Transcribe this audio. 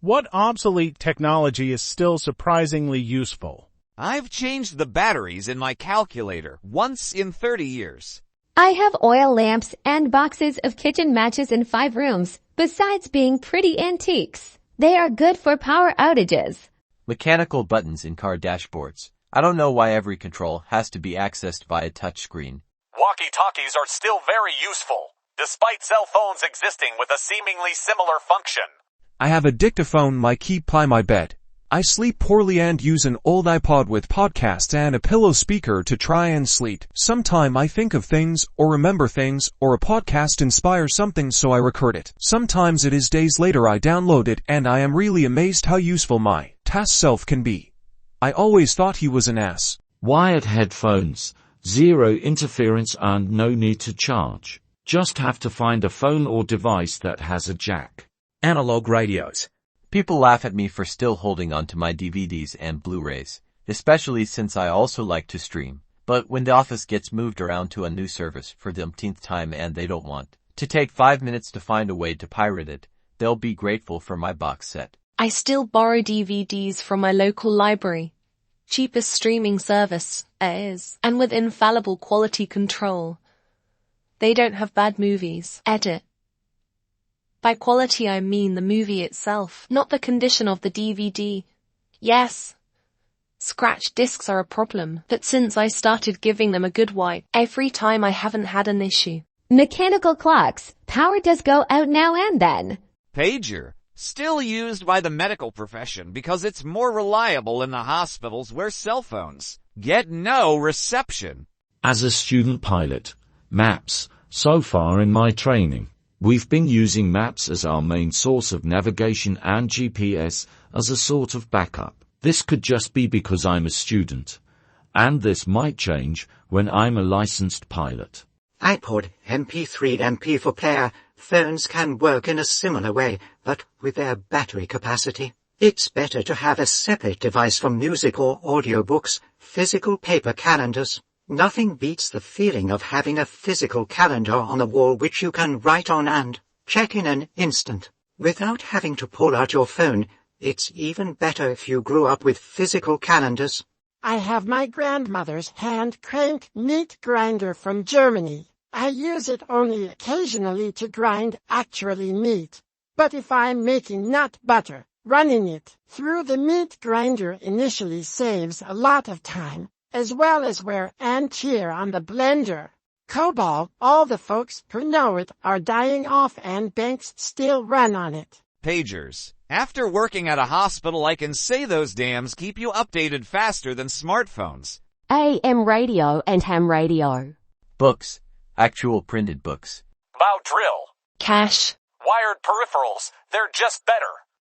What obsolete technology is still surprisingly useful? I've changed the batteries in my calculator once in 30 years. I have oil lamps and boxes of kitchen matches in 5 rooms, besides being pretty antiques. They are good for power outages. Mechanical buttons in car dashboards. I don't know why every control has to be accessed by a touchscreen. Walkie-talkies are still very useful, despite cell phones existing with a seemingly similar function. I have a dictaphone my keep by my bed. I sleep poorly and use an old iPod with podcasts and a pillow speaker to try and sleep. Sometime I think of things, or remember things, or a podcast inspires something so I record it. Sometimes it is days later I download it and I am really amazed how useful my task self can be. I always thought he was an ass. Wired headphones, zero interference and no need to charge. Just have to find a phone or device that has a jack. Analog radios. People laugh at me for still holding on to my DVDs and Blu-rays, especially since I also like to stream. But when the office gets moved around to a new service for the umpteenth time and they don't want to take 5 minutes to find a way to pirate it, they'll be grateful for my box set. I still borrow DVDs from my local library. Cheapest streaming service, is, and with infallible quality control. They don't have bad movies. Edit. By quality I mean the movie itself, not the condition of the DVD. Yes, scratch discs are a problem, but since I started giving them a good wipe every time I haven't had an issue. Mechanical clocks. Power does go out now and then. Pager. Still used by the medical profession because it's more reliable in the hospitals where cell phones get no reception. As a student pilot, maps. So far in my training, we've been using maps as our main source of navigation and GPS as a sort of backup. This could just be because I'm a student, and this might change when I'm a licensed pilot. iPod, MP3, MP4 player, phones can work in a similar way, but with their battery capacity. It's better to have a separate device for music or audiobooks, physical paper calendars. Nothing beats the feeling of having a physical calendar on the wall which you can write on and check in an instant. Without having to pull out your phone, it's even better if you grew up with physical calendars. I have my grandmother's hand-crank meat grinder from Germany. I use it only occasionally to grind actually meat. But if I'm making nut butter, running it through the meat grinder initially saves a lot of time, as well as wear and tear on the blender. COBOL, all the folks who know it are dying off and banks still run on it. Pagers. After working at a hospital, I can say those dams keep you updated faster than smartphones. AM radio and ham radio. Books. Actual printed books. Bow drill. Cash. Wired peripherals. They're just better.